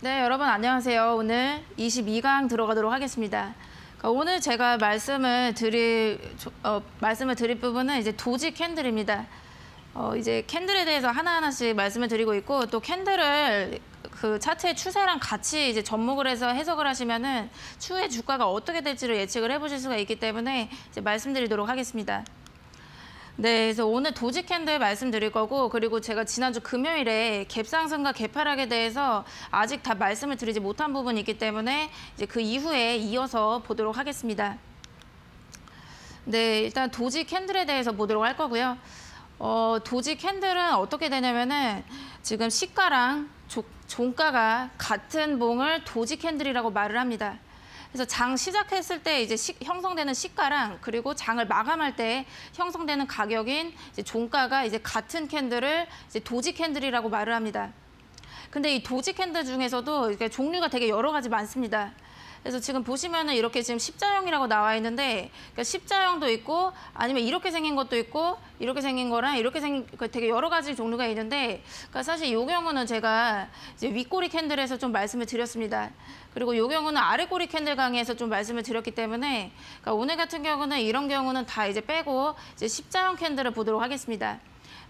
네, 여러분 안녕하세요. 오늘 22강 들어가도록 하겠습니다. 오늘 제가 말씀을 드릴 부분은 이제 도지 캔들입니다. 이제 캔들에 대해서 하나하나씩 말씀을 드리고 있고, 또 캔들을 그 차트의 추세랑 같이 이제 접목을 해서 해석을 하시면은 추후에 주가가 어떻게 될지를 예측을 해보실 수가 있기 때문에 이제 말씀드리도록 하겠습니다. 네, 그래서 오늘 도지 캔들 말씀드릴 거고, 그리고 제가 지난주 금요일에 갭상승과 갭하락에 대해서 아직 다 말씀을 드리지 못한 부분이 있기 때문에 이제 그 이후에 이어서 보도록 하겠습니다. 네, 일단 도지 캔들에 대해서 보도록 할 거고요. 도지 캔들은 어떻게 되냐면은 지금 시가랑 종가가 같은 봉을 도지 캔들이라고 말을 합니다. 그래서 장 시작했을 때 이제 형성되는 시가랑 그리고 장을 마감할 때 형성되는 가격인 이제 종가가 이제 같은 캔들을 이제 도지 캔들이라고 말을 합니다. 근데 이 도지 캔들 중에서도 이렇게 종류가 되게 여러 가지 많습니다. 그래서 지금 보시면은 이렇게 지금 십자형이라고 나와 있는데, 그러니까 십자형도 있고 아니면 이렇게 생긴 것도 있고 이렇게 생긴 거랑 이렇게 생긴 되게 여러 가지 종류가 있는데, 그러니까 사실 이 경우는 제가 이제 윗꼬리 캔들에서 좀 말씀을 드렸습니다. 그리고 이 경우는 아래꼬리 캔들 강의에서 좀 말씀을 드렸기 때문에, 그러니까 오늘 같은 경우는 이런 경우는 다 이제 빼고 이제 십자형 캔들을 보도록 하겠습니다.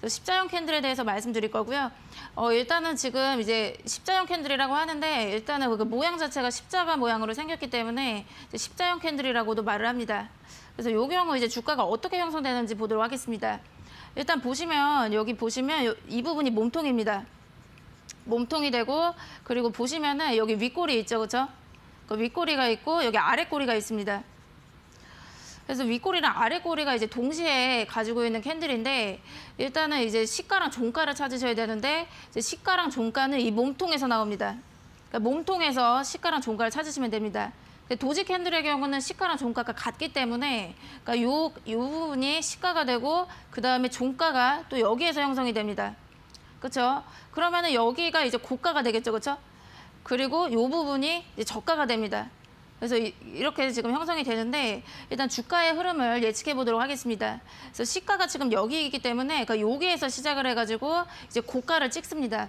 십자형 캔들에 대해서 말씀드릴 거고요. 일단은 지금 이제 십자형 캔들이라고 하는데, 일단은 그 모양 자체가 십자가 모양으로 생겼기 때문에 이제 십자형 캔들이라고도 말을 합니다. 그래서 이 경우 이제 주가가 어떻게 형성되는지 보도록 하겠습니다. 일단 보시면 여기 보시면 이 부분이 몸통입니다. 몸통이 되고, 그리고 보시면은 여기 윗꼬리 있죠, 그렇죠? 그 윗꼬리가 있고 여기 아랫꼬리가 있습니다. 그래서 윗꼬리랑 아랫꼬리가 이제 동시에 가지고 있는 캔들인데, 일단은 이제 시가랑 종가를 찾으셔야 되는데, 이제 시가랑 종가는 이 몸통에서 나옵니다. 그러니까 몸통에서 시가랑 종가를 찾으시면 됩니다. 도지 캔들의 경우는 시가랑 종가가 같기 때문에, 그러니까 요 부분이 시가가 되고 그 다음에 종가가 또 여기에서 형성이 됩니다. 그렇죠? 그러면은 여기가 이제 고가가 되겠죠, 그렇죠? 그리고 요 부분이 이제 저가가 됩니다. 그래서 이렇게 지금 형성이 되는데, 일단 주가의 흐름을 예측해 보도록 하겠습니다. 그래서 시가가 지금 여기이기 때문에 그러니까 여기에서 시작을 해가지고 이제 고가를 찍습니다.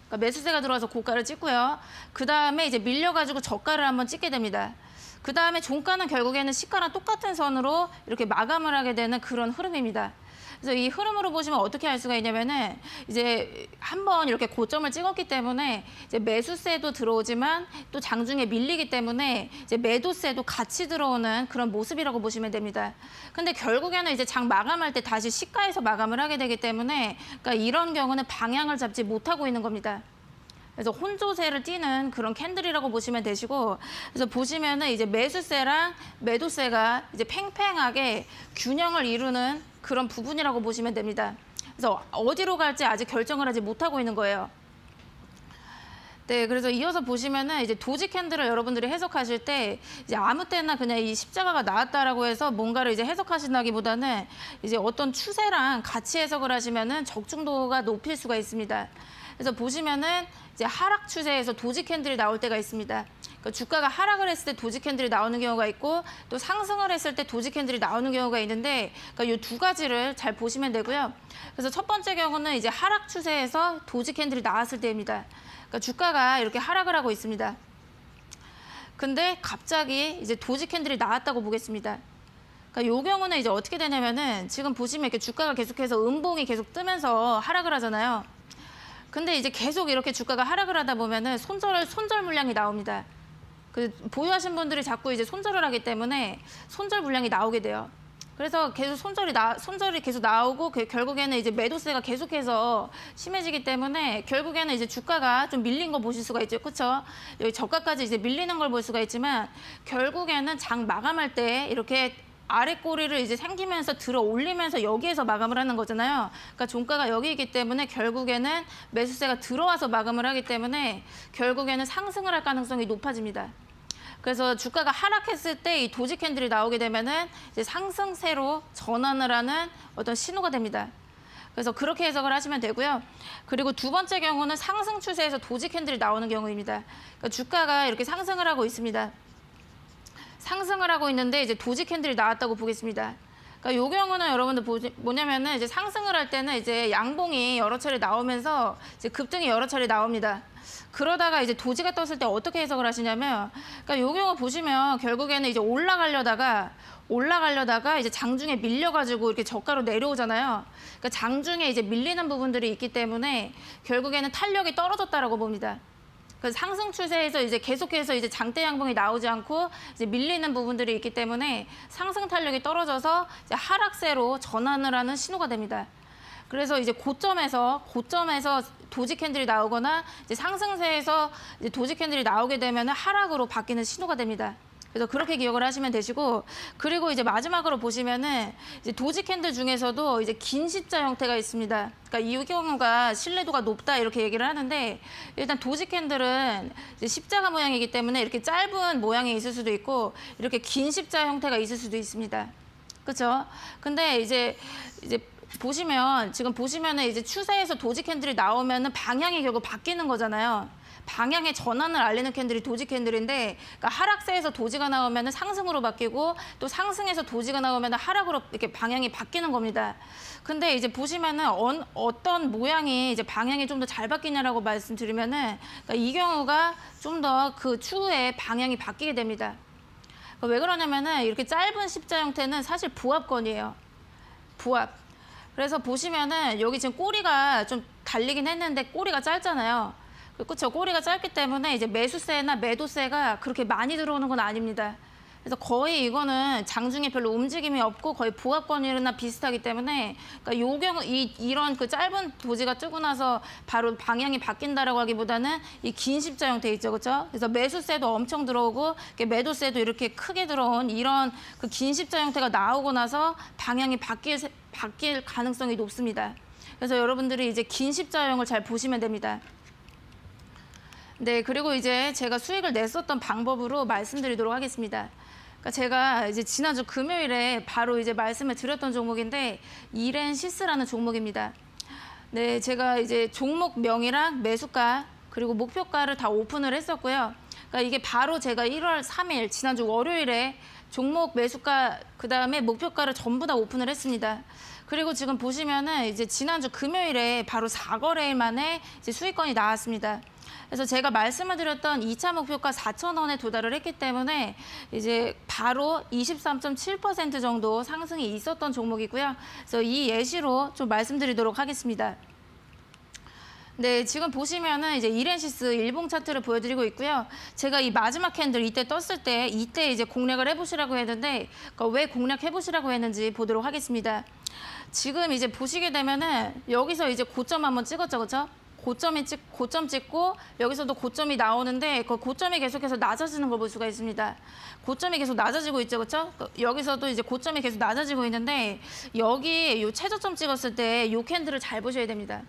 그러니까 매수세가 들어와서 고가를 찍고요. 그 다음에 이제 밀려가지고 저가를 한번 찍게 됩니다. 그 다음에 종가는 결국에는 시가랑 똑같은 선으로 이렇게 마감을 하게 되는 그런 흐름입니다. 그래서 이 흐름으로 보시면 어떻게 할 수가 있냐면은, 이제 한번 이렇게 고점을 찍었기 때문에 이제 매수세도 들어오지만 또 장중에 밀리기 때문에 이제 매도세도 같이 들어오는 그런 모습이라고 보시면 됩니다. 근데 결국에는 이제 장 마감할 때 다시 시가에서 마감을 하게 되기 때문에, 그러니까 이런 경우는 방향을 잡지 못하고 있는 겁니다. 그래서 혼조세를 띠는 그런 캔들이라고 보시면 되시고, 그래서 보시면은 이제 매수세랑 매도세가 이제 팽팽하게 균형을 이루는 그런 부분이라고 보시면 됩니다. 그래서 어디로 갈지 아직 결정을 하지 못하고 있는 거예요. 네, 그래서 이어서 보시면은 이제 도지 캔들을 여러분들이 해석하실 때 이제 아무 때나 그냥 이 십자가가 나왔다라고 해서 뭔가를 이제 해석하신다기보다는 이제 어떤 추세랑 같이 해석을 하시면은 적중도가 높일 수가 있습니다. 그래서 보시면은 이제 하락 추세에서 도지 캔들이 나올 때가 있습니다. 그러니까 주가가 하락을 했을 때 도지 캔들이 나오는 경우가 있고, 또 상승을 했을 때 도지 캔들이 나오는 경우가 있는데, 그러니까 이 두 가지를 잘 보시면 되고요. 그래서 첫 번째 경우는 이제 하락 추세에서 도지 캔들이 나왔을 때입니다. 그러니까 주가가 이렇게 하락을 하고 있습니다. 근데 갑자기 이제 도지 캔들이 나왔다고 보겠습니다. 그러니까 이 경우는 이제 어떻게 되냐면은, 지금 보시면 이렇게 주가가 계속해서 음봉이 계속 뜨면서 하락을 하잖아요. 근데 이제 계속 이렇게 주가가 하락을 하다 보면은 손절 물량이 나옵니다. 그 보유하신 분들이 자꾸 이제 손절을 하기 때문에 손절 물량이 나오게 돼요. 그래서 계속 손절이 계속 나오고, 결국에는 이제 매도세가 계속해서 심해지기 때문에 결국에는 이제 주가가 좀 밀린 거 보실 수가 있죠, 그렇죠? 여기 저가까지 이제 밀리는 걸 볼 수가 있지만, 결국에는 장 마감할 때 이렇게 아랫꼬리를 이제 생기면서 들어 올리면서 여기에서 마감을 하는 거잖아요. 그러니까 종가가 여기이기 때문에 결국에는 매수세가 들어와서 마감을 하기 때문에 결국에는 상승을 할 가능성이 높아집니다. 그래서 주가가 하락했을 때 이 도지 캔들이 나오게 되면은 이제 상승세로 전환을 하는 어떤 신호가 됩니다. 그래서 그렇게 해석을 하시면 되고요. 그리고 두 번째 경우는 상승 추세에서 도지 캔들이 나오는 경우입니다. 그러니까 주가가 이렇게 상승을 하고 있습니다. 상승을 하고 있는데 이제 도지 캔들이 나왔다고 보겠습니다. 그러니까 이 경우는 여러분들 뭐냐면은 이제 상승을 할 때는 이제 양봉이 여러 차례 나오면서 이제 급등이 여러 차례 나옵니다. 그러다가 이제 도지가 떴을 때 어떻게 해석을 하시냐면, 그러니까 요 경우 보시면 결국에는 이제 올라가려다가 이제 장중에 밀려가지고 이렇게 저가로 내려오잖아요. 그러니까 장중에 이제 밀리는 부분들이 있기 때문에 결국에는 탄력이 떨어졌다라고 봅니다. 그 상승 추세에서 이제 계속해서 이제 장대 양봉이 나오지 않고 이제 밀리는 부분들이 있기 때문에 상승 탄력이 떨어져서 이제 하락세로 전환을 하는 신호가 됩니다. 그래서 이제 고점에서 도지 캔들이 나오거나 이제 상승세에서 이제 도지 캔들이 나오게 되면 하락으로 바뀌는 신호가 됩니다. 그래서 그렇게 기억을 하시면 되시고, 그리고 이제 마지막으로 보시면은 이제 도지 캔들 중에서도 이제 긴 십자 형태가 있습니다. 그러니까 이 경우가 신뢰도가 높다 이렇게 얘기를 하는데, 일단 도지 캔들은 이제 십자가 모양이기 때문에 이렇게 짧은 모양이 있을 수도 있고 이렇게 긴 십자 형태가 있을 수도 있습니다. 그렇죠? 근데 이제 지금 보시면은 이제 추세에서 도지 캔들이 나오면은 방향이 결국 바뀌는 거잖아요. 방향의 전환을 알리는 캔들이 도지 캔들인데, 그러니까 하락세에서 도지가 나오면은 상승으로 바뀌고 또 상승에서 도지가 나오면은 하락으로 이렇게 방향이 바뀌는 겁니다. 근데 이제 보시면은 어떤 모양이 이제 방향이 좀 더 잘 바뀌냐라고 말씀드리면은, 그러니까 이 경우가 좀 더 그 추후에 방향이 바뀌게 됩니다. 그러니까 왜 그러냐면은 이렇게 짧은 십자 형태는 사실 부합권이에요. 부합. 그래서 보시면은 여기 지금 꼬리가 좀 달리긴 했는데 꼬리가 짧잖아요. 그렇죠. 꼬리가 짧기 때문에 이제 매수세나 매도세가 그렇게 많이 들어오는 건 아닙니다. 그래서 거의 이거는 장중에 별로 움직임이 없고 거의 부합권이나 비슷하기 때문에, 그러니까 요 경우 이런 그 짧은 도지가 뜨고 나서 바로 방향이 바뀐다라고 하기보다는 이 긴 십자 형태 있죠, 그렇죠? 그래서 매수세도 엄청 들어오고 매도세도 이렇게 크게 들어온 이런 그 긴 십자 형태가 나오고 나서 방향이 바뀔 가능성이 높습니다. 그래서 여러분들이 이제 긴 십자형을 잘 보시면 됩니다. 네, 그리고 이제 제가 수익을 냈었던 방법으로 말씀드리도록 하겠습니다. 그러니까 제가 이제 지난주 금요일에 바로 이제 말씀을 드렸던 종목인데, 이렌시스라는 종목입니다. 네, 제가 이제 종목명이랑 매수가 그리고 목표가를 다 오픈을 했었고요. 그러니까 이게 바로 제가 1월 3일 지난주 월요일에 종목 매수가 그다음에 목표가를 전부 다 오픈을 했습니다. 그리고 지금 보시면은 이제 지난주 금요일에 바로 4거래일 만에 이제 수익권이 나왔습니다. 그래서 제가 말씀을 드렸던 2차 목표가 4,000원에 도달을 했기 때문에 이제 바로 23.7% 정도 상승이 있었던 종목이고요. 그래서 이 예시로 좀 말씀드리도록 하겠습니다. 네, 지금 보시면은 이제 이렌시스 일봉 차트를 보여드리고 있고요. 제가 이 마지막 캔들 이때 떴을 때 이때 이제 공략을 해보시라고 했는데, 그러니까 왜 공략해보시라고 했는지 보도록 하겠습니다. 지금 이제 보시게 되면은 여기서 이제 고점 한번 찍었죠, 그렇죠? 고점 찍고 여기서도 고점이 나오는데 그 고점이 계속해서 낮아지는 걸 볼 수가 있습니다. 고점이 계속 낮아지고 있죠, 그렇죠? 여기서도 이제 고점이 계속 낮아지고 있는데, 여기 요 최저점 찍었을 때 요 캔들을 잘 보셔야 됩니다.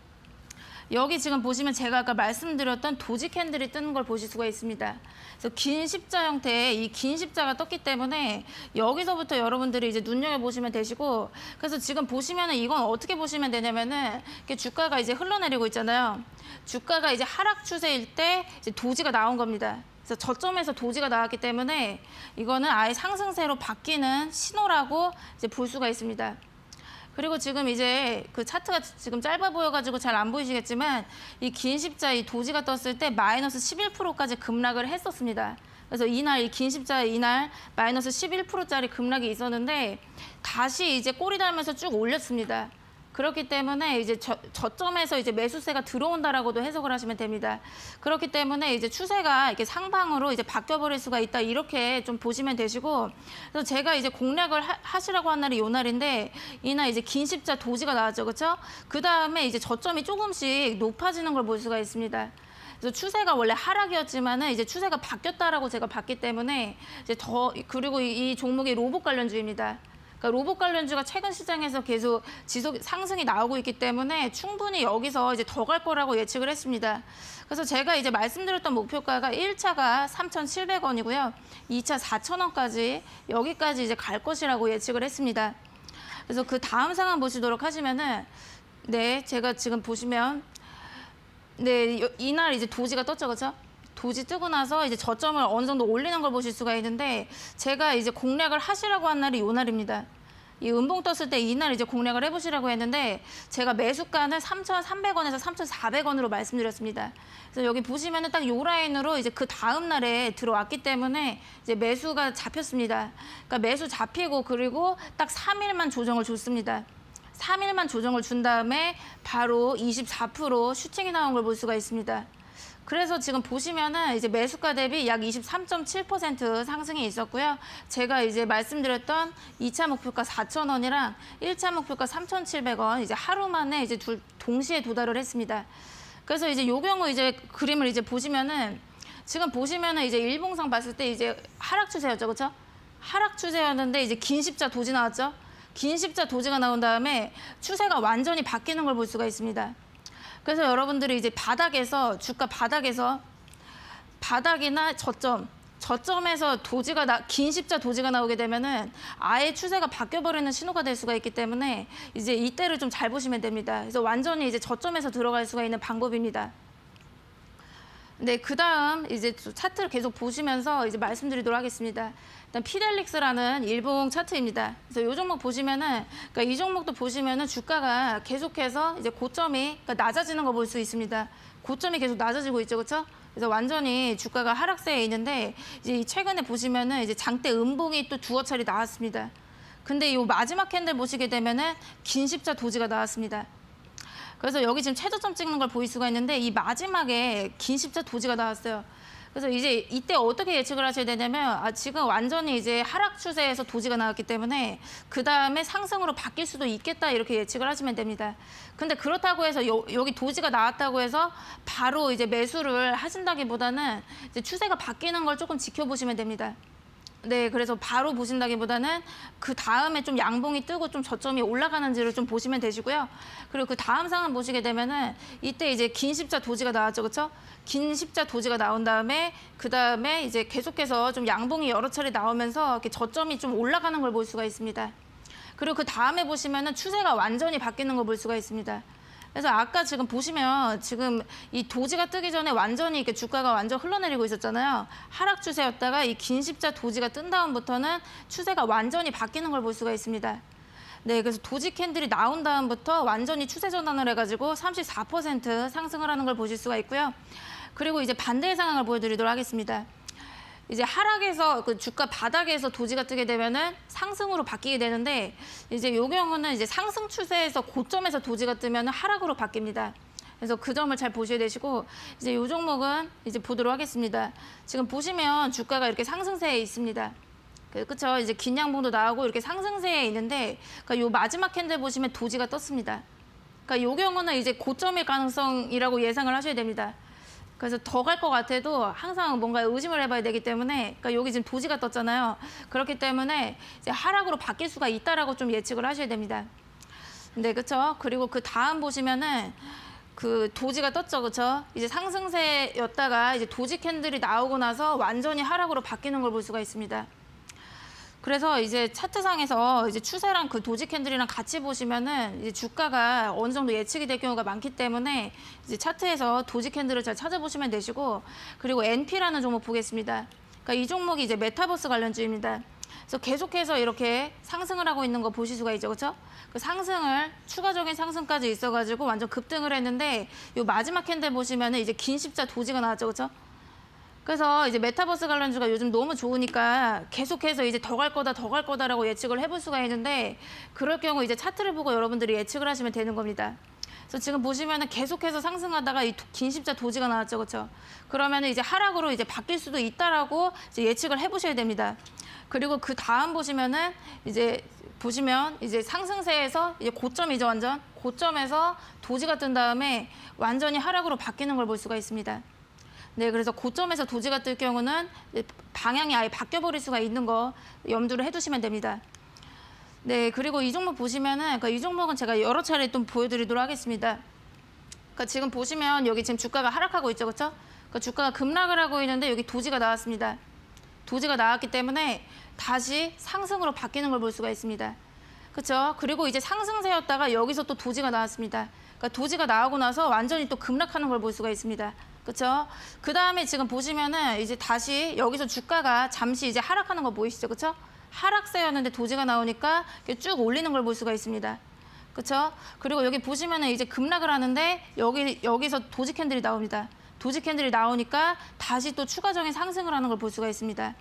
여기 지금 보시면 제가 아까 말씀드렸던 도지 캔들이 뜨는 걸 보실 수가 있습니다. 그래서 긴 십자 형태의 이 긴 십자가 떴기 때문에 여기서부터 여러분들이 이제 눈여겨보시면 되시고, 그래서 지금 보시면은 이건 어떻게 보시면 되냐면은 이렇게 주가가 이제 흘러내리고 있잖아요. 주가가 이제 하락 추세일 때 이제 도지가 나온 겁니다. 그래서 저점에서 도지가 나왔기 때문에 이거는 아예 상승세로 바뀌는 신호라고 이제 볼 수가 있습니다. 그리고 지금 이제 그 차트가 지금 짧아 보여가지고 잘 안 보이시겠지만, 이 긴 십자 이 도지가 떴을 때 마이너스 11%까지 급락을 했었습니다. 그래서 이날 이 긴 십자 이날 마이너스 11%짜리 급락이 있었는데 다시 이제 꼬리 달면서 쭉 올렸습니다. 그렇기 때문에 이제 저점에서 이제 매수세가 들어온다라고도 해석을 하시면 됩니다. 그렇기 때문에 이제 추세가 이렇게 상방으로 이제 바뀌어버릴 수가 있다, 이렇게 좀 보시면 되시고, 그래서 제가 이제 공략을 하시라고 한 날이 요 날인데, 이날 이제 긴 십자 도지가 나왔죠, 그렇죠? 그 다음에 이제 저점이 조금씩 높아지는 걸 볼 수가 있습니다. 그래서 추세가 원래 하락이었지만은 이제 추세가 바뀌었다라고 제가 봤기 때문에 이제 그리고 이 종목이 로봇 관련주입니다. 그러니까 로봇 관련주가 최근 시장에서 계속 지속 상승이 나오고 있기 때문에 충분히 여기서 이제 더 갈 거라고 예측을 했습니다. 그래서 제가 이제 말씀드렸던 목표가가 1차가 3,700원이고요. 2차 4,000원까지 여기까지 이제 갈 것이라고 예측을 했습니다. 그래서 그 다음 상황 보시도록 하시면은, 네, 제가 지금 보시면 네, 이날 이제 도지가 떴죠, 그렇죠? 도지 뜨고 나서 이제 저점을 어느 정도 올리는 걸 보실 수가 있는데, 제가 이제 공략을 하시라고 한 날이 요 날입니다. 이 음봉 떴을 때 이날 이제 공략을 해보시라고 했는데 제가 매수가는 3,300원에서 3,400원으로 말씀드렸습니다. 그래서 여기 보시면은 딱 요 라인으로 이제 그 다음 날에 들어왔기 때문에 이제 매수가 잡혔습니다. 그러니까 매수 잡히고 그리고 딱 3일만 조정을 줬습니다. 3일만 조정을 준 다음에 바로 24% 슈팅이 나온 걸 볼 수가 있습니다. 그래서 지금 보시면은 이제 매수가 대비 약 23.7% 상승이 있었고요. 제가 이제 말씀드렸던 2차 목표가 4,000원이랑 1차 목표가 3,700원 이제 하루 만에 이제 동시에 도달을 했습니다. 그래서 이제 요 경우 이제 그림을 이제 보시면은 지금 보시면은 이제 일봉상 봤을 때 이제 하락 추세였죠, 그렇죠? 하락 추세였는데 이제 긴 십자 도지 나왔죠. 긴 십자 도지가 나온 다음에 추세가 완전히 바뀌는 걸 볼 수가 있습니다. 그래서 여러분들이 이제 바닥에서 주가 바닥이나 저점에서 긴 십자 도지가 나오게 되면은 아예 추세가 바뀌어 버리는 신호가 될 수가 있기 때문에 이제 이때를 좀 잘 보시면 됩니다. 그래서 완전히 이제 저점에서 들어갈 수가 있는 방법입니다. 네, 그다음 이제 차트를 계속 보시면서 이제 말씀드리도록 하겠습니다. 일단 피델릭스라는 일봉 차트입니다. 그래서 이 종목 보시면은, 그러니까 이 종목도 보시면은 주가가 계속해서 이제 고점이 그러니까 낮아지는 거 볼 수 있습니다. 고점이 계속 낮아지고 있죠, 그렇죠? 그래서 완전히 주가가 하락세에 있는데 이제 최근에 보시면은 이제 장대 음봉이 또 두어 차례 나왔습니다. 근데 이 마지막 캔들 보시게 되면은 긴 십자 도지가 나왔습니다. 그래서 여기 지금 최저점 찍는 걸 보일 수가 있는데 이 마지막에 긴 십자 도지가 나왔어요. 그래서 이제 이때 어떻게 예측을 하셔야 되냐면 지금 완전히 이제 하락 추세에서 도지가 나왔기 때문에 그 다음에 상승으로 바뀔 수도 있겠다 이렇게 예측을 하시면 됩니다. 근데 그렇다고 해서 여기 도지가 나왔다고 해서 바로 이제 매수를 하신다기보다는 이제 추세가 바뀌는 걸 조금 지켜보시면 됩니다. 네, 그래서 바로 보신다기보다는 그 다음에 좀 양봉이 뜨고 좀 저점이 올라가는지를 좀 보시면 되시고요. 그리고 그 다음 상황 보시게 되면은 이때 이제 긴 십자 도지가 나왔죠, 그렇죠? 긴 십자 도지가 나온 다음에 그 다음에 이제 계속해서 좀 양봉이 여러 차례 나오면서 이렇게 저점이 좀 올라가는 걸 볼 수가 있습니다. 그리고 그 다음에 보시면은 추세가 완전히 바뀌는 걸 볼 수가 있습니다. 그래서 아까 지금 보시면 지금 이 도지가 뜨기 전에 완전히 이렇게 주가가 완전 흘러내리고 있었잖아요. 하락 추세였다가 이 긴 십자 도지가 뜬 다음부터는 추세가 완전히 바뀌는 걸 볼 수가 있습니다. 네, 그래서 도지 캔들이 나온 다음부터 완전히 추세 전환을 해가지고 34% 상승을 하는 걸 보실 수가 있고요. 그리고 이제 반대의 상황을 보여드리도록 하겠습니다. 이제 하락에서 그 주가 바닥에서 도지가 뜨게 되면은 상승으로 바뀌게 되는데 이제 요 경우는 이제 상승 추세에서 고점에서 도지가 뜨면 하락으로 바뀝니다. 그래서 그 점을 잘 보셔야 되시고 이제 요 종목은 이제 보도록 하겠습니다. 지금 보시면 주가가 이렇게 상승세에 있습니다. 그렇죠? 이제 긴 양봉도 나오고 이렇게 상승세에 있는데 그러니까 요 마지막 캔들 보시면 도지가 떴습니다. 그러니까 요 경우는 이제 고점일 가능성이라고 예상을 하셔야 됩니다. 그래서 더 갈 것 같아도 항상 뭔가 의심을 해봐야 되기 때문에 그러니까 여기 지금 도지가 떴잖아요. 그렇기 때문에 이제 하락으로 바뀔 수가 있다라고 좀 예측을 하셔야 됩니다. 네, 그렇죠. 그리고 그 다음 보시면은 그 도지가 떴죠, 그렇죠. 이제 상승세였다가 이제 도지 캔들이 나오고 나서 완전히 하락으로 바뀌는 걸 볼 수가 있습니다. 그래서 이제 차트상에서 이제 추세랑 그 도지 캔들이랑 같이 보시면은 이제 주가가 어느 정도 예측이 될 경우가 많기 때문에 이제 차트에서 도지 캔들을 잘 찾아보시면 되시고 그리고 NP라는 종목 보겠습니다. 그러니까 이 종목이 이제 메타버스 관련주입니다. 그래서 계속해서 이렇게 상승을 하고 있는 거 보실 수가 있죠, 그렇죠? 그 상승을 추가적인 상승까지 있어가지고 완전 급등을 했는데 요 마지막 캔들 보시면은 이제 긴 십자 도지가 나왔죠, 그렇죠? 그래서 이제 메타버스 관련주가 요즘 너무 좋으니까 계속해서 이제 더 갈 거다라고 예측을 해볼 수가 있는데 그럴 경우 이제 차트를 보고 여러분들이 예측을 하시면 되는 겁니다. 그래서 지금 보시면은 계속해서 상승하다가 이 긴 십자 도지가 나왔죠, 그렇죠? 그러면은 이제 하락으로 이제 바뀔 수도 있다라고 이제 예측을 해보셔야 됩니다. 그리고 그 다음 보시면은 이제 보시면 이제 상승세에서 이제 고점이죠, 완전 고점에서 도지가 뜬 다음에 완전히 하락으로 바뀌는 걸 볼 수가 있습니다. 네, 그래서 고점에서 도지가 뜰 경우는 방향이 아예 바뀌어버릴 수가 있는 거 염두를 해두시면 됩니다. 네, 그리고 이 종목 보시면은, 그러니까 이 종목은 제가 여러 차례 좀 보여드리도록 하겠습니다. 그러니까 지금 보시면 여기 지금 주가가 하락하고 있죠, 그렇죠? 그러니까 주가가 급락을 하고 있는데 여기 도지가 나왔습니다. 도지가 나왔기 때문에 다시 상승으로 바뀌는 걸 볼 수가 있습니다. 그렇죠? 그리고 이제 상승세였다가 여기서 또 도지가 나왔습니다. 그러니까 도지가 나오고 나서 완전히 또 급락하는 걸 볼 수가 있습니다. 그렇죠? 그 다음에 지금 보시면은 이제 다시 여기서 주가가 잠시 이제 하락하는 거 보이시죠, 그렇죠? 하락세였는데 도지가 나오니까 이렇게 쭉 올리는 걸 볼 수가 있습니다. 그렇죠? 그리고 여기 보시면은 이제 급락을 하는데 여기서 도지 캔들이 나옵니다. 도지 캔들이 나오니까 다시 또 추가적인 상승을 하는 걸 볼 수가 있습니다.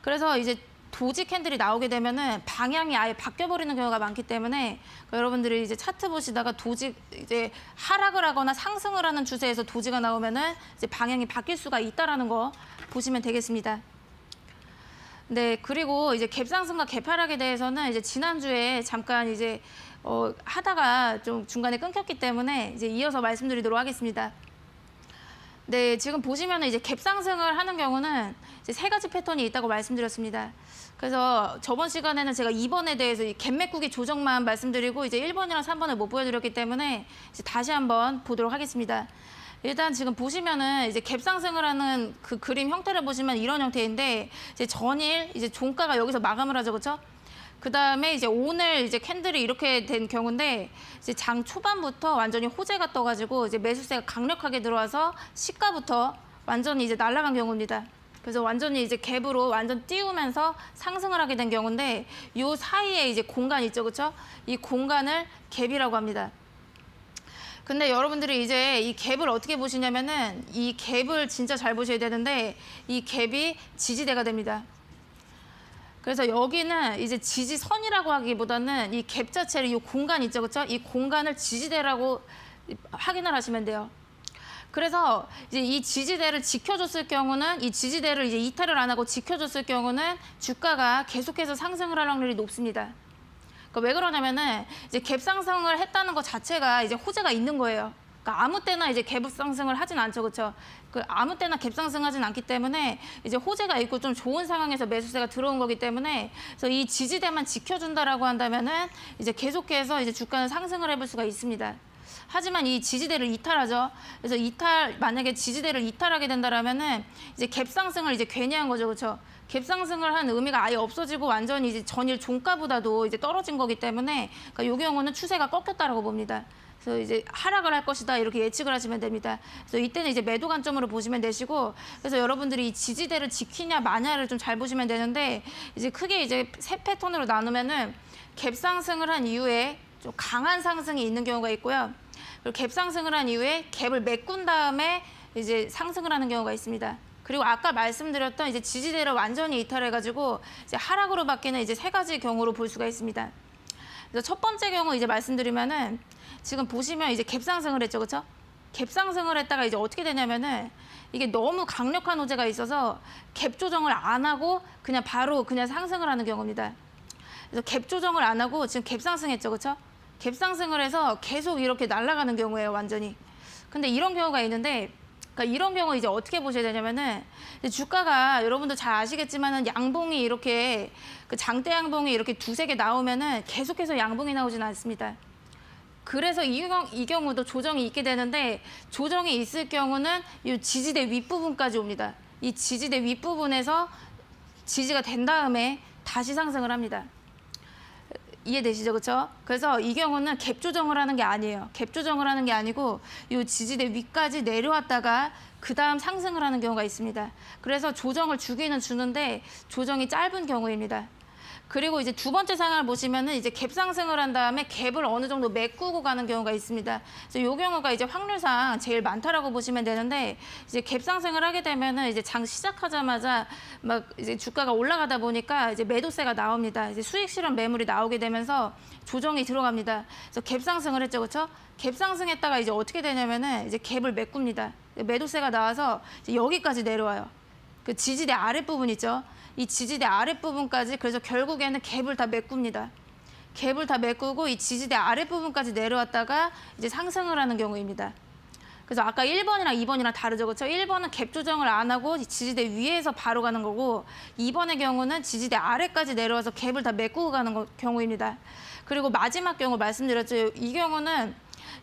그래서 이제 도지 캔들이 나오게 되면은 방향이 아예 바뀌어 버리는 경우가 많기 때문에 여러분들이 이제 차트 보시다가 도지 이제 하락을 하거나 상승을 하는 추세에서 도지가 나오면은 이제 방향이 바뀔 수가 있다라는 거 보시면 되겠습니다. 네, 그리고 이제 갭상승과 갭하락에 대해서는 이제 지난주에 잠깐 이제 하다가 좀 중간에 끊겼기 때문에 이제 이어서 말씀드리도록 하겠습니다. 네, 지금 보시면은 이제 갭상승을 하는 경우는 이제 세 가지 패턴이 있다고 말씀드렸습니다. 그래서 저번 시간에는 제가 2번에 대해서 이 갭 메꾸기 조정만 말씀드리고 이제 1번이랑 3번을 못 보여드렸기 때문에 이제 다시 한번 보도록 하겠습니다. 일단 지금 보시면은 이제 갭상승을 하는 그 그림 형태를 보시면 이런 형태인데 이제 전일 이제 종가가 여기서 마감을 하죠, 그렇죠? 그 다음에 이제 오늘 이제 캔들이 이렇게 된 경우인데 이제 장 초반부터 완전히 호재가 떠가지고 이제 매수세가 강력하게 들어와서 시가부터 완전히 이제 날아간 경우입니다. 그래서 완전히 이제 갭으로 완전 띄우면서 상승을 하게 된 경우인데 요 사이에 이제 공간 있죠, 그렇죠? 이 공간을 갭이라고 합니다. 근데 여러분들이 이제 이 갭을 어떻게 보시냐면은 이 갭을 진짜 잘 보셔야 되는데 이 갭이 지지대가 됩니다. 그래서 여기는 이제 지지선이라고 하기보다는 이 갭 자체를 이 공간 있죠, 그렇죠? 이 공간을 지지대라고 확인을 하시면 돼요. 그래서 이제 이 지지대를 지켜줬을 경우는 이 지지대를 이제 이탈을 안 하고 지켜줬을 경우는 주가가 계속해서 상승을 할 확률이 높습니다. 그러니까 왜 그러냐면은 이제 갭 상승을 했다는 것 자체가 이제 호재가 있는 거예요. 그러니까 아무 때나 이제 갭 상승을 하진 않죠, 그렇죠? 그 아무 때나 갭 상승하진 않기 때문에 이제 호재가 있고 좀 좋은 상황에서 매수세가 들어온 거기 때문에 그래서 이 지지대만 지켜준다라고 한다면은 이제 계속해서 이제 주가는 상승을 해볼 수가 있습니다. 하지만 이 지지대를 이탈하죠. 그래서 만약에 지지대를 이탈하게 된다라면은 이제 갭 상승을 이제 괜히 한 거죠, 그렇죠? 갭 상승을 한 의미가 아예 없어지고 완전히 이제 전일 종가보다도 이제 떨어진 거기 때문에 그러니까 이 경우는 추세가 꺾였다라고 봅니다. 그래서 이제 하락을 할 것이다 이렇게 예측을 하시면 됩니다. 그래서 이때는 이제 매도 관점으로 보시면 되시고 그래서 여러분들이 이 지지대를 지키냐 마냐를 좀 잘 보시면 되는데 이제 크게 이제 세 패턴으로 나누면은 갭 상승을 한 이후에 좀 강한 상승이 있는 경우가 있고요. 그리고 갭 상승을 한 이후에 갭을 메꾼 다음에 이제 상승을 하는 경우가 있습니다. 그리고 아까 말씀드렸던 이제 지지대를 완전히 이탈해가지고 이제 하락으로 바뀌는 이제 세 가지 경우로 볼 수가 있습니다. 그래서 첫 번째 경우 이제 말씀드리면은 지금 보시면 이제 갭 상승을 했죠, 그렇죠? 갭 상승을 했다가 이제 어떻게 되냐면은 이게 너무 강력한 호재가 있어서 갭 조정을 안 하고 그냥 바로 그냥 상승을 하는 경우입니다. 그래서 갭 조정을 안 하고 지금 갭 상승했죠, 그렇죠? 갭 상승을 해서 계속 이렇게 날아가는 경우예요, 완전히. 근데 이런 경우가 있는데, 그러니까 이런 경우 이제 어떻게 보셔야 되냐면은 주가가 여러분도 잘 아시겠지만은 양봉이 이렇게 그 장대 양봉이 이렇게 두세 개 나오면은 계속해서 양봉이 나오지는 않습니다. 그래서 이 경우도 조정이 있게 되는데 조정이 있을 경우는 이 지지대 윗부분까지 옵니다. 이 지지대 윗부분에서 지지가 된 다음에 다시 상승을 합니다. 이해되시죠, 그렇죠? 그래서 이 경우는 갭 조정을 하는 게 아니에요. 갭 조정을 하는 게 아니고 이 지지대 위까지 내려왔다가 그 다음 상승을 하는 경우가 있습니다. 그래서 조정을 주기는 주는데 조정이 짧은 경우입니다. 그리고 이제 두 번째 상황을 보시면은 이제 갭 상승을 한 다음에 갭을 어느 정도 메꾸고 가는 경우가 있습니다. 그래서 이 경우가 이제 확률상 제일 많다라고 보시면 되는데 이제 갭 상승을 하게 되면은 이제 장 시작하자마자 막 이제 주가가 올라가다 보니까 이제 매도세가 나옵니다. 이제 수익 실현 매물이 나오게 되면서 조정이 들어갑니다. 그래서 갭 상승을 했죠, 그렇죠? 갭 상승했다가 이제 어떻게 되냐면은 이제 갭을 메꿉니다. 매도세가 나와서 이제 여기까지 내려와요. 그 지지대 아랫부분 있죠? 이 지지대 아랫부분까지 그래서 결국에는 갭을 다 메꿉니다. 갭을 다 메꾸고 이 지지대 아랫부분까지 내려왔다가 이제 상승을 하는 경우입니다. 그래서 아까 1번이랑 2번이랑 다르죠, 그렇죠? 1번은 갭 조정을 안 하고 지지대 위에서 바로 가는 거고 2번의 경우는 지지대 아래까지 내려와서 갭을 다 메꾸고 가는 경우입니다. 그리고 마지막 경우 말씀드렸죠. 이 경우는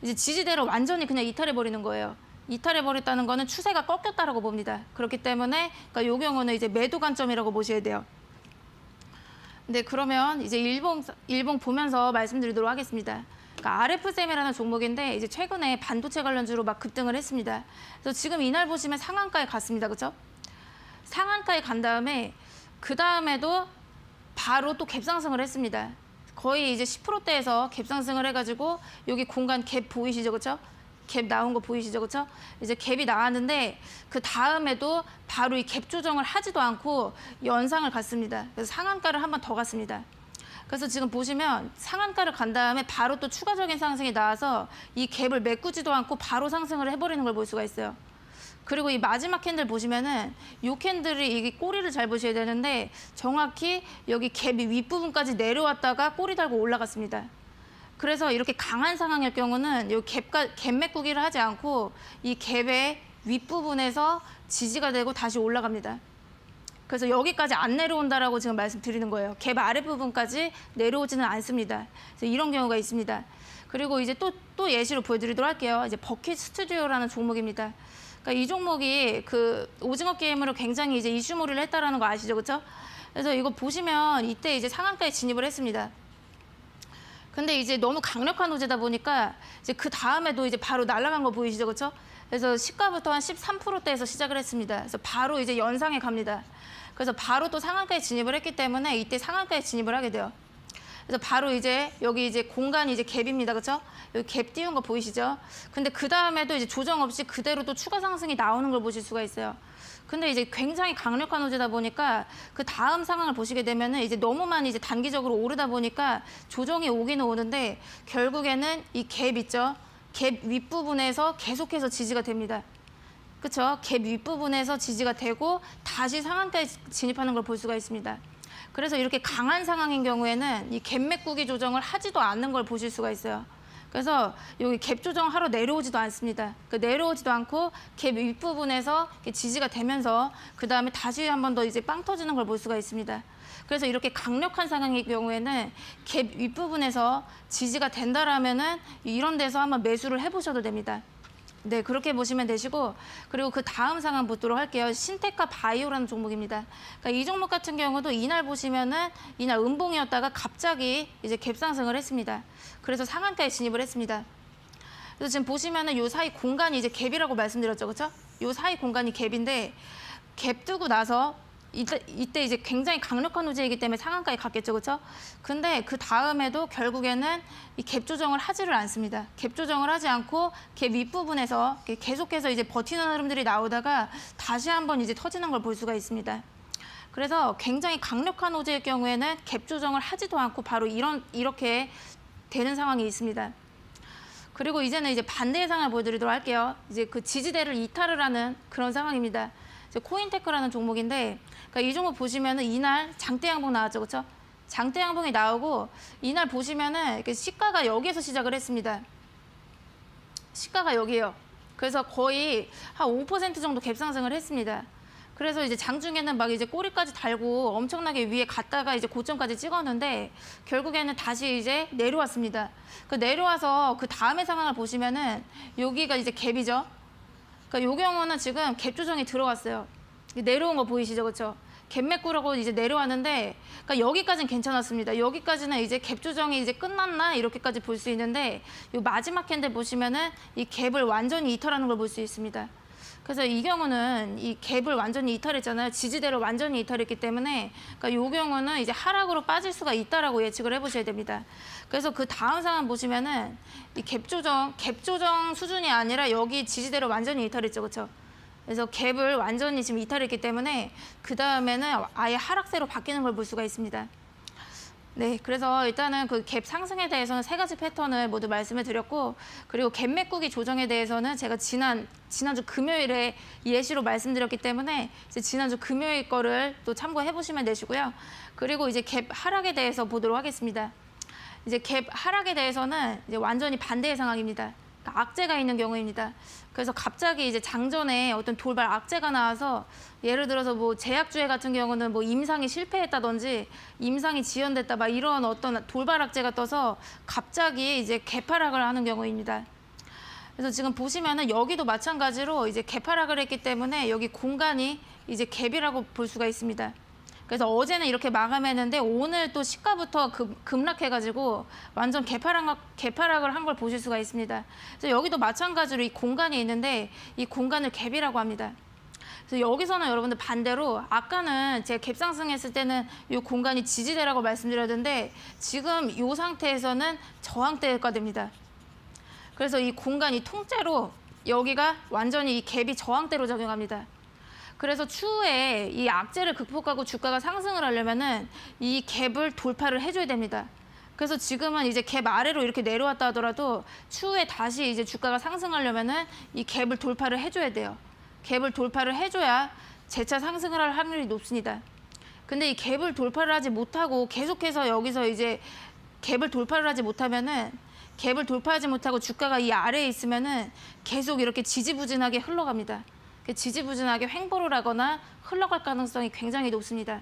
이제 지지대를 완전히 그냥 이탈해버리는 거예요. 이탈해버렸다는 거는 추세가 꺾였다라고 봅니다. 그렇기 때문에 그러니까 이 경우는 이제 매도 관점이라고 보셔야 돼요. 네, 그러면 이제 일봉 보면서 말씀드리도록 하겠습니다. 그러니까 RF셈이라는 종목인데 이제 최근에 반도체 관련주로 막 급등을 했습니다. 그래서 지금 이날 보시면 상한가에 갔습니다, 그렇죠? 상한가에 간 다음에 그 다음에도 바로 또 갭 상승을 했습니다. 거의 이제 10%대에서 갭 상승을 해가지고 여기 공간 갭 보이시죠, 그렇죠? 갭 나온 거 보이시죠, 그렇죠? 이제 갭이 나왔는데 그 다음에도 바로 이 갭 조정을 하지도 않고 연상을 갔습니다. 그래서 상한가를 한 번 더 갔습니다. 그래서 지금 보시면 상한가를 간 다음에 바로 또 추가적인 상승이 나와서 이 갭을 메꾸지도 않고 바로 상승을 해버리는 걸 볼 수가 있어요. 그리고 이 마지막 캔들 보시면은 이 캔들이 이게 꼬리를 잘 보셔야 되는데 정확히 여기 갭이 윗부분까지 내려왔다가 꼬리 달고 올라갔습니다. 그래서 이렇게 강한 상황일 경우는 이 갭 메꾸기를 하지 않고 이 갭의 윗부분에서 지지가 되고 다시 올라갑니다. 그래서 여기까지 안 내려온다라고 지금 말씀드리는 거예요. 갭 아랫부분까지 내려오지는 않습니다. 그래서 이런 경우가 있습니다. 그리고 이제 또 예시로 보여드리도록 할게요. 이제 버킷 스튜디오라는 종목입니다. 그러니까 이 종목이 그 오징어 게임으로 굉장히 이제 이슈몰이를 했다라는 거 아시죠, 그렇죠? 그래서 이거 보시면 이때 이제 상한가에 진입을 했습니다. 근데 이제 너무 강력한 호재다 보니까 이제 그 다음에도 이제 바로 날아간 거 보이시죠, 그렇죠? 그래서 시가부터 한 13%대에서 시작을 했습니다. 그래서 바로 이제 연상에 갑니다. 그래서 바로 또 상한가에 진입을 했기 때문에 이때 상한가에 진입을 하게 돼요. 그래서 바로 이제 여기 이제 공간이 이제 갭입니다. 그렇죠? 여기 갭 띄운 거 보이시죠? 근데 그 다음에도 이제 조정 없이 그대로 또 추가 상승이 나오는 걸 보실 수가 있어요. 근데 이제 굉장히 강력한 호재다 보니까 그 다음 상황을 보시게 되면은 이제 너무 많이 이제 단기적으로 오르다 보니까 조정이 오기는 오는데 결국에는 이 갭 있죠? 갭 윗부분에서 계속해서 지지가 됩니다. 그렇죠? 갭 윗부분에서 지지가 되고 다시 상한가에 진입하는 걸 볼 수가 있습니다. 그래서 이렇게 강한 상황인 경우에는 이 갭 메꾸기 조정을 하지도 않는 걸 보실 수가 있어요. 그래서 여기 갭 조정하러 내려오지도 않습니다. 내려오지도 않고 갭 윗부분에서 지지가 되면서 그 다음에 다시 한 번 더 이제 빵 터지는 걸 볼 수가 있습니다. 그래서 이렇게 강력한 상황의 경우에는 갭 윗부분에서 지지가 된다라면은 이런 데서 한번 매수를 해보셔도 됩니다. 네, 그렇게 보시면 되시고, 그리고 그 다음 상황 보도록 할게요. 신테카 바이오라는 종목입니다. 그러니까 이 종목 같은 경우도 이날 보시면은 이날 음봉이었다가 갑자기 이제 갭 상승을 했습니다. 그래서 상한가에 진입을 했습니다. 그래서 지금 보시면은 요 사이 공간이 이제 갭이라고 말씀드렸죠, 그렇죠? 요 사이 공간이 갭인데 갭 뜨고 나서 이때 이제 굉장히 강력한 호재이기 때문에 상한가에 갔겠죠, 그렇죠? 근데 그 다음에도 결국에는 이 갭 조정을 하지를 않습니다. 갭 조정을 하지 않고 갭 윗부분에서 계속해서 이제 버티는 흐름들이 나오다가 다시 한번 이제 터지는 걸 볼 수가 있습니다. 그래서 굉장히 강력한 호재일 경우에는 갭 조정을 하지도 않고 바로 이렇게 되는 상황이 있습니다. 그리고 이제는 이제 반대의 상황을 보여드리도록 할게요. 이제 그 지지대를 이탈을 하는 그런 상황입니다. 이제 코인테크라는 종목인데, 그러니까 이 종목 보시면은 이날 장대 양봉 나왔죠, 그렇죠? 장대 양봉이 나오고 이날 보시면은 이렇게 시가가 여기에서 시작을 했습니다. 시가가 여기에요. 그래서 거의 한 5% 정도 갭 상승을 했습니다. 그래서 이제 장중에는 막 이제 꼬리까지 달고 엄청나게 위에 갔다가 이제 고점까지 찍었는데 결국에는 다시 이제 내려왔습니다. 그 내려와서 그 다음의 상황을 보시면은 여기가 이제 갭이죠. 그러니까 요 경우는 지금 갭 조정이 들어갔어요. 내려온 거 보이시죠, 그렇죠? 갭 메꾸라고 이제 내려왔는데, 그러니까 여기까지는 괜찮았습니다. 여기까지는 이제 갭 조정이 이제 끝났나 이렇게까지 볼 수 있는데, 요 마지막 캔들 보시면은 이 갭을 완전히 이탈하는 걸 볼 수 있습니다. 그래서 이 경우는 이 갭을 완전히 이탈했잖아요. 지지대를 완전히 이탈했기 때문에, 그러니까 요 경우는 이제 하락으로 빠질 수가 있다라고 예측을 해보셔야 됩니다. 그래서 그 다음 상황 보시면은 이 갭 조정 수준이 아니라 여기 지지대를 완전히 이탈했죠, 그렇죠? 그래서 갭을 완전히 지금 이탈했기 때문에 그 다음에는 아예 하락세로 바뀌는 걸 볼 수가 있습니다. 네, 그래서 일단은 그 갭 상승에 대해서는 세 가지 패턴을 모두 말씀을 드렸고, 그리고 갭 메꾸기 조정에 대해서는 제가 지난주 금요일에 예시로 말씀드렸기 때문에 이제 지난주 금요일 거를 또 참고해 보시면 되시고요. 그리고 이제 갭 하락에 대해서 보도록 하겠습니다. 이제 갭 하락에 대해서는 이제 완전히 반대의 상황입니다. 그러니까 악재가 있는 경우입니다. 그래서 갑자기 이제 장전에 어떤 돌발 악재가 나와서 예를 들어서 뭐 제약주회 같은 경우는 뭐 임상이 실패했다든지 임상이 지연됐다 막 이런 어떤 돌발 악재가 떠서 갑자기 이제 개파락을 하는 경우입니다. 그래서 지금 보시면은 여기도 마찬가지로 이제 개파락을 했기 때문에 여기 공간이 이제 갭이라고 볼 수가 있습니다. 그래서 어제는 이렇게 마감했는데 오늘 또 시가부터 급락해가지고 완전 개파락을 한 걸 보실 수가 있습니다. 그래서 여기도 마찬가지로 이 공간이 있는데 이 공간을 갭이라고 합니다. 그래서 여기서는 여러분들 반대로 아까는 제가 갭 상승했을 때는 이 공간이 지지대라고 말씀드렸는데 지금 이 상태에서는 저항대가 됩니다. 그래서 이 공간이 통째로 여기가 완전히 이 갭이 저항대로 작용합니다. 그래서 추후에 이 악재를 극복하고 주가가 상승을 하려면은 이 갭을 돌파를 해줘야 됩니다. 그래서 지금은 이제 갭 아래로 이렇게 내려왔다 하더라도 추후에 다시 이제 주가가 상승하려면은 이 갭을 돌파를 해줘야 돼요. 갭을 돌파를 해줘야 재차 상승을 할 확률이 높습니다. 근데 이 갭을 돌파를 하지 못하고 계속해서 여기서 이제 갭을 돌파를 하지 못하면은 갭을 돌파하지 못하고 주가가 이 아래에 있으면은 계속 이렇게 지지부진하게 흘러갑니다. 지지부진하게 횡보를 하거나 흘러갈 가능성이 굉장히 높습니다.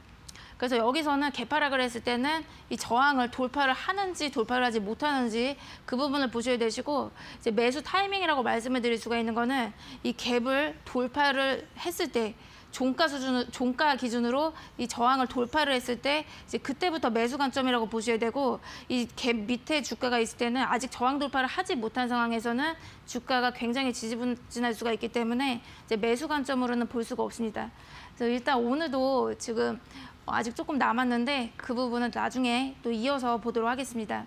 그래서 여기서는 개파락을 했을 때는 이 저항을 돌파를 하는지 돌파를 하지 못하는지 그 부분을 보셔야 되시고 이제 매수 타이밍이라고 말씀을 드릴 수가 있는 거는 이 갭을 돌파를 했을 때 종가 기준으로 이 저항을 돌파를 했을 때 이제 그때부터 매수 관점이라고 보셔야 되고 이 갭 밑에 주가가 있을 때는 아직 저항 돌파를 하지 못한 상황에서는 주가가 굉장히 지지부진할 수가 있기 때문에 이제 매수 관점으로는 볼 수가 없습니다. 그래서 일단 오늘도 지금 아직 조금 남았는데 그 부분은 나중에 또 이어서 보도록 하겠습니다.